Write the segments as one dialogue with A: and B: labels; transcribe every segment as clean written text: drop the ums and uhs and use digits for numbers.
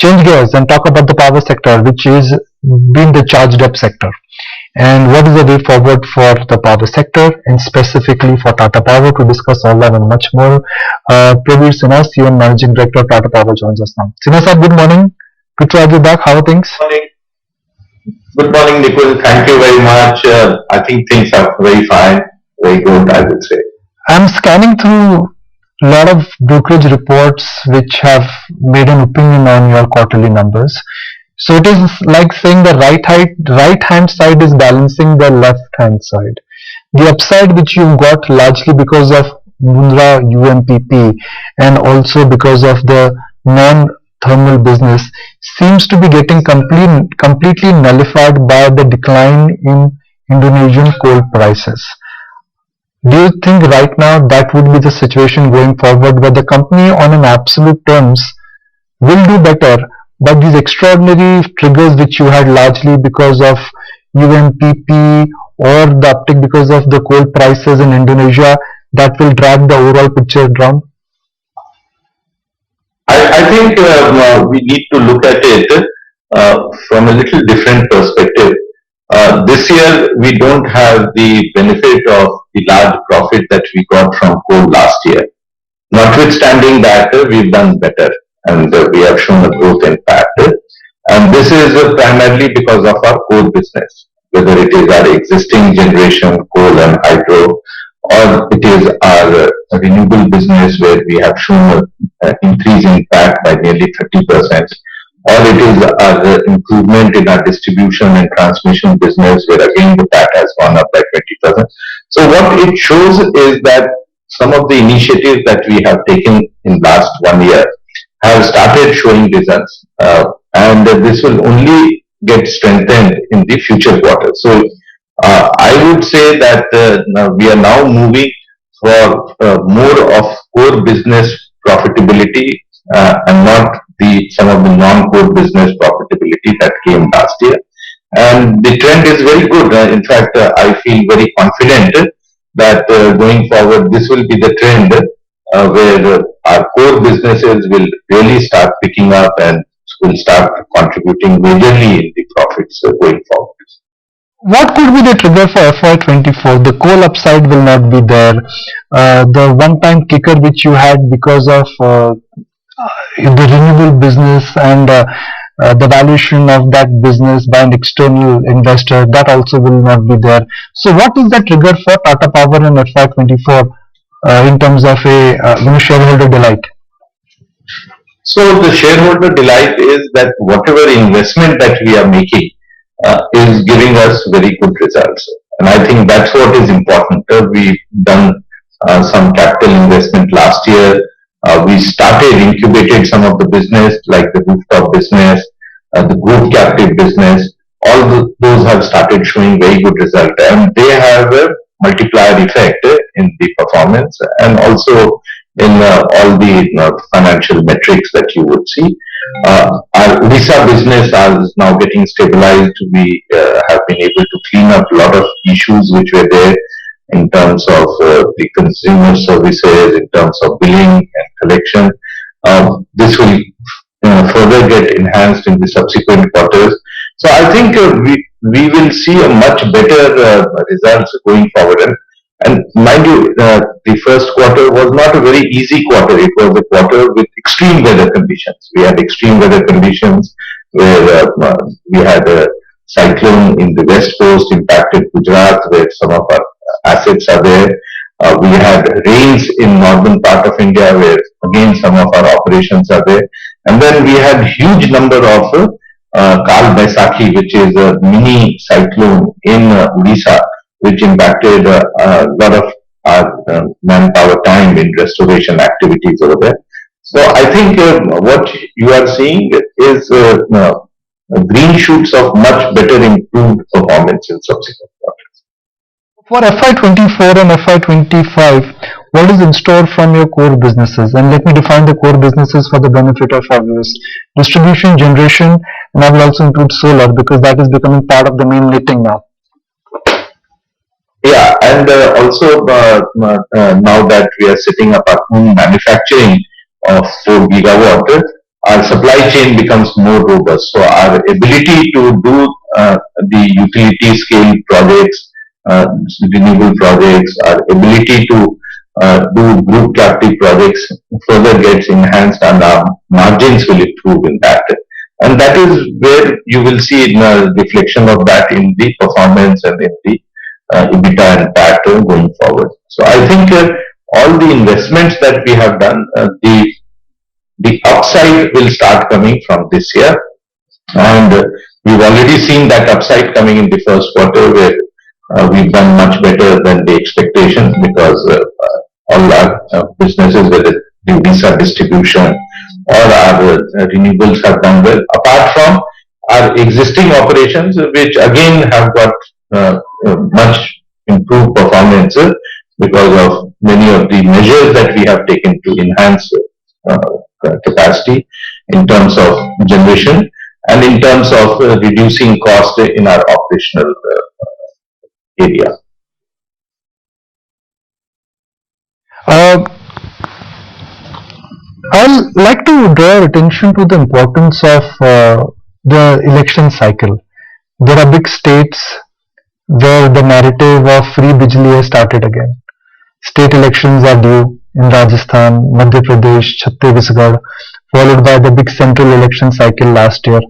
A: change gears and talk about the power sector, which is been the charged up sector. And what is the way forward for the power sector and specifically for Tata Power? To discuss all that and much more, Praveer Sinha, CEO and Managing Director of Tata Power, joins us now. Sinha sir, good morning. Good to have you back. How are things?
B: Good morning, Nikul. Thank you very much. I think things are very fine, very good, I would say.
A: I'm scanning through a lot of brokerage reports which have made an opinion on your quarterly numbers. So it is like saying the right hand side is balancing the left hand side. The upside which you've got largely because of Mundra UMPP and also because of the non-thermal business seems to be getting completely nullified by the decline in Indonesian coal prices. Do you think right now that would be the situation going forward where the company on an absolute terms will do better, but these extraordinary triggers which you had largely because of UMPP or the uptick because of the coal prices in Indonesia, that will drag the overall picture down?
B: I think we need to look at it from a little different perspective. This year, we don't have the benefit of the large profit that we got from coal last year. Notwithstanding that, we've done better and we have shown a growth in PAT. And this is primarily because of our core business, whether it is our existing generation, coal and hydro, or it is our renewable business where we have shown an increase in PAT by nearly 30%, or it is our improvement in our distribution and transmission business where again the PAT has gone up by 20%. So what it shows is that some of the initiatives that we have taken in last 1 year have started showing results, and this will only get strengthened in the future quarters. So I would say that we are now moving for more of core business profitability and not some of the non-core business profitability that came last year. And the trend is very good. In fact, I feel very confident that going forward, this will be the trend where our core businesses will really start picking up and will start contributing majorly in the profits going forward.
A: What could be the trigger for FY24? The coal upside will not be there. The one-time kicker which you had because of the renewable business and the valuation of that business by an external investor, that also will not be there. So what is the trigger for Tata Power in FY24 in terms of a shareholder delight?
B: So the shareholder delight is that whatever investment that we are making is giving us very good results. And I think that's what is important. We've done some capital investment last year. We started incubated some of the business like the rooftop business, the growth captive business. All those have started showing very good result, and they have a multiplier effect in the performance and also in all the financial metrics that you would see. Our Odisha business is now getting stabilized. We have been able to clean up a lot of issues which were there in terms of the consumer services, in terms of billing and collection. This will further get enhanced in the subsequent quarters. So I think we will see a much better results going forward. And mind you, the first quarter was not a very easy quarter. It was a quarter with extreme weather conditions. We had extreme weather conditions where we had a cyclone in the west coast impacted Gujarat, where some of our assets are there. We had rains in northern part of India, where again some of our operations are there. And then we had huge number of Kal Baisakhi, which is a mini cyclone in Odisha, which impacted a lot of our manpower time in restoration activities over there. So I think what you are seeing is green shoots of much better improved performance in subsequent quarters.
A: For FY24 and FY25, what is in store from your core businesses? And let me define the core businesses for the benefit of our viewers. Distribution, generation, and I will also include solar because that is becoming part of the main knitting now.
B: Yeah, and also now that we are setting up our own manufacturing of 4 gigawatt, our supply chain becomes more robust. So our ability to do the utility scale projects, renewable projects, our ability to do group captive projects further gets enhanced and our margins will improve in that. And that is where you will see a reflection of that in the performance and in the EBITDA and PAT going forward. So I think all the investments that we have done, the upside will start coming from this year. And we've already seen that upside coming in the first quarter where we've done much better than the expectations because all our businesses, whether the visa distribution or our renewables have done well, apart from our existing operations, which again have got much improved performance because of many of the measures that we have taken to enhance uh, capacity in terms of generation and in terms of reducing cost in our operational area.
A: I'd like to draw your attention to the importance of the election cycle. There are big states where the narrative of free Bijli has started again. State elections are due in Rajasthan, Madhya Pradesh, Chhattisgarh, followed by the big central election cycle last year.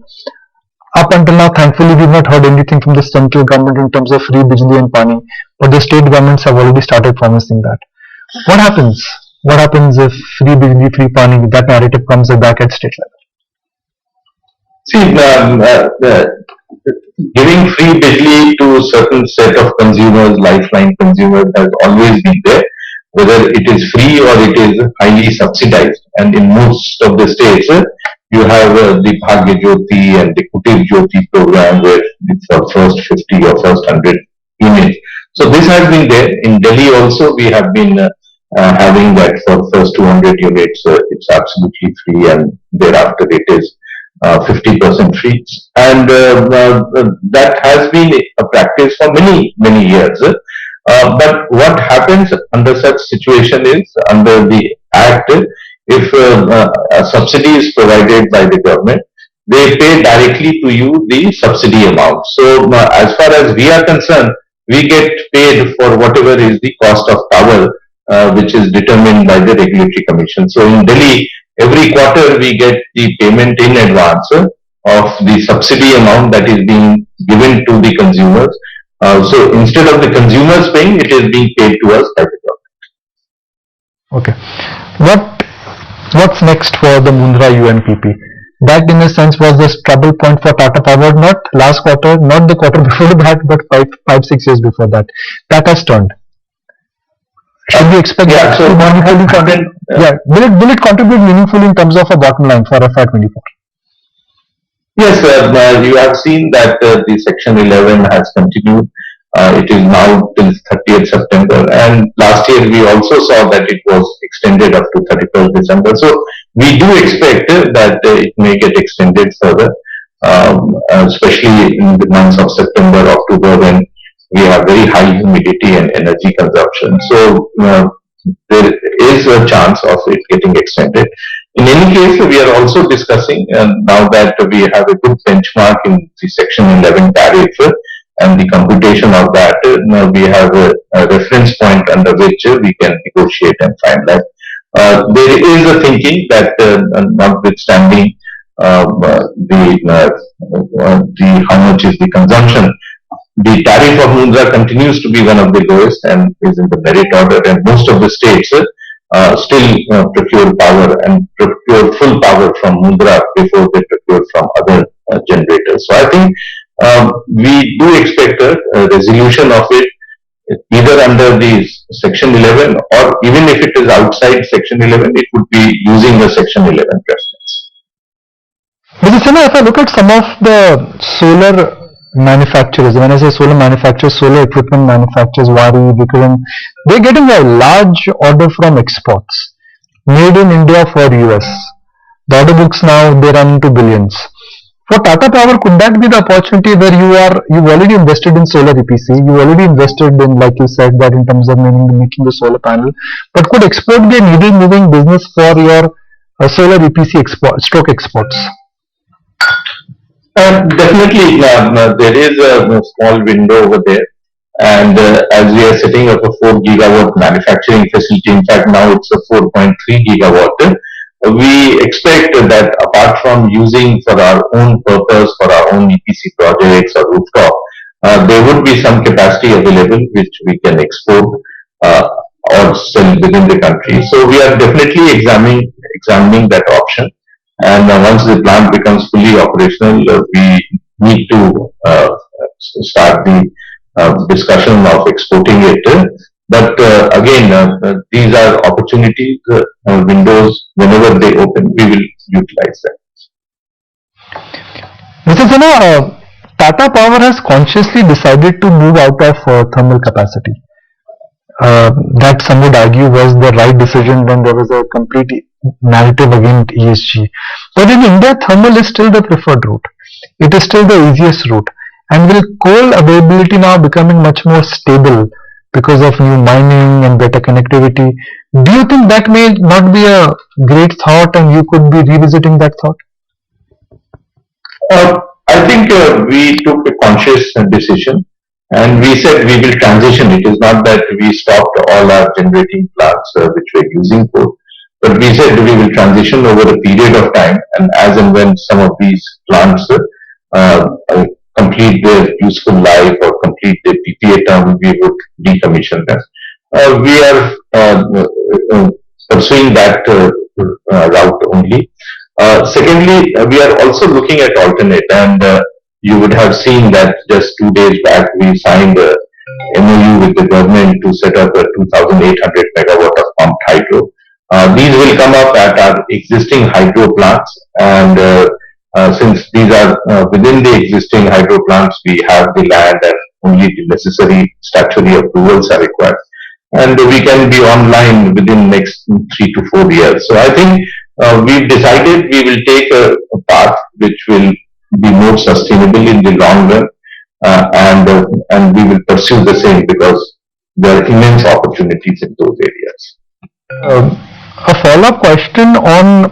A: Up until now, thankfully, we've not heard anything from the central government in terms of free Bijli and Pani, but the state governments have already started promising that. What happens? What happens if free Bijli, free Pani, that narrative comes back at state level?
B: See, giving free Bijli to certain set of consumers, lifeline consumers, has always been there, whether it is free or it is highly subsidized. And in most of the states, you have the Bhagya Jyoti and the Kutir Jyoti program where for first 50 or first 100 units. So this has been there. In Delhi also, we have been having that for first 200 units, it's absolutely free, and thereafter it is 50% free. And that has been a practice for many, many years. But what happens under such situation is, under the Act, if a subsidy is provided by the government, they pay directly to you the subsidy amount. So as far as we are concerned, we get paid for whatever is the cost of power, which is determined by the regulatory commission. So in Delhi, every quarter we get the payment in advance of the subsidy amount that is being given to the consumers. So instead of the consumers paying, it is being paid to us by the
A: government. Okay. What's next for the Mundra UNPP? That in a sense was the trouble point for Tata Power, not last quarter, not the quarter before that, but 6 years before that. That has turned. Should we expect that to meaningfully contribute? Will it contribute meaningfully in terms of a bottom line for FY24?
B: Yes, you have seen that the Section 11 has continued. It is now till 30th September, and last year we also saw that it was extended up to 31st December. So we do expect that it may get extended further, especially in the months of September, October, when we have very high humidity and energy consumption. So there is a chance of it getting extended. In any case, we are also discussing, now that we have a good benchmark in the Section 11 tariff and the computation of that, we have a reference point under which we can negotiate and finalize. There is a thinking that notwithstanding the how much is the consumption, the tariff of Mundra continues to be one of the lowest and is in the merit order, and most of the states still procure power and procure full power from Mundra before they procure from other generators. So I think we do expect a resolution of it either under the Section 11 or even if it is outside Section 11, it would be using the Section 11 preference.
A: Mr. Sinha, if I look at some of the solar manufacturers, when I say solar manufacturers, solar equipment manufacturers, Wari, Vikram, they're getting a large order from exports, made in India for US. The order books now, they run into billions. For Tata Power, could that be the opportunity where you've already invested in solar EPC, you already invested in, like you said, that in terms of making the solar panel, but could export be a needle moving business for your solar EPC stroke exports?
B: Definitely, there is a small window over there. And as we are setting up a 4 gigawatt manufacturing facility, in fact, now it's a 4.3 gigawatt, we expect that apart from using for our own purpose, for our own EPC projects or rooftop, there would be some capacity available which we can export uh, or sell within the country. So we are definitely examining that option. And once the plant becomes fully operational, we need to start the discussion of exporting it. But again, these are opportunities, windows. Whenever they open, we will utilize them.
A: Mr. Sinha, Tata Power has consciously decided to move out of thermal capacity. That some would argue was the right decision when there was a complete narrative against ESG. But in India, thermal is still the preferred route. It is still the easiest route. And will coal availability now becoming much more stable because of new mining and better connectivity? Do you think that may not be a great thought and you could be revisiting that thought?
B: I think we took a conscious decision and we said we will transition. It is not that we stopped all our generating plants which were using coal, but we said we will transition over a period of time, and as and when some of these plants complete their useful life or complete their PPA term, we would decommission them. We are pursuing that route only. Secondly, we are also looking at alternate, and you would have seen that just 2 days back we signed a MOU with the government to set up a 2,800 megawatt of pumped hydro. These will come up at our existing hydro plants, and since these are within the existing hydro plants, we have the land and only the necessary statutory approvals are required, and we can be online within next 3 to 4 years. So I think we've decided we will take a path which will be more sustainable in the long run, and we will pursue the same because there are immense opportunities in those areas.
A: A follow-up question on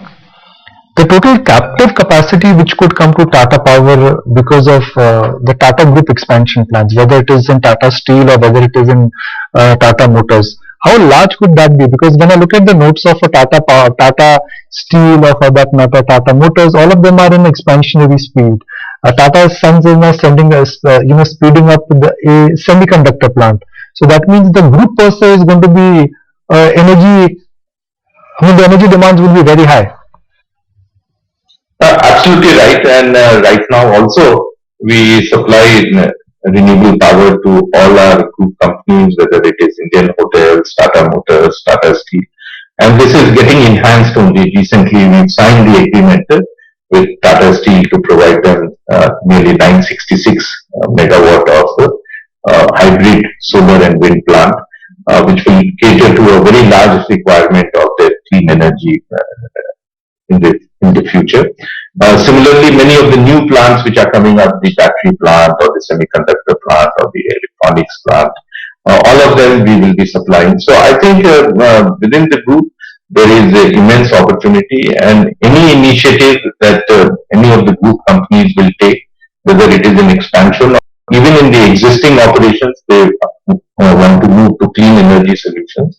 A: the total captive capacity which could come to Tata Power because of the Tata Group expansion plans, whether it is in Tata Steel or whether it is in Tata Motors. How large could that be? Because when I look at the notes of a Tata Power, Tata Steel, or for that matter Tata Motors, all of them are in expansionary speed. Tata Sons is now speeding up a semiconductor plant. So that means the group per se is going to be energy. I mean, the energy demands will be very high.
B: Absolutely right. And right now also we supply renewable power to all our group companies, whether it is Indian Hotels, Tata Motors, Tata Steel. And this is getting enhanced only. Recently we've signed the agreement with Tata Steel to provide them nearly 966 megawatt of hybrid solar and wind plant, which will cater to a very large requirement of their clean energy in the future. Similarly, many of the new plants which are coming up, the battery plant or the semiconductor plant or the electronics plant, all of them we will be supplying. So I think within the group there is immense opportunity, and any initiative that any of the group companies will take, whether it is an expansion or even in the existing operations, they want to move to clean energy solutions.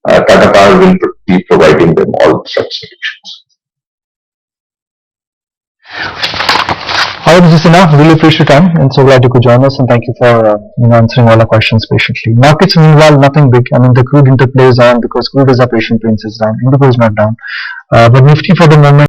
B: Tata Power will be providing them all such solutions.
A: All right, this is enough. Really appreciate your time and so glad you could join us, and thank you for answering all our questions patiently. Markets meanwhile nothing big. I mean, the crude interplay is on because crude is a patient, Prince is down, Indigo is not down, but Nifty for the moment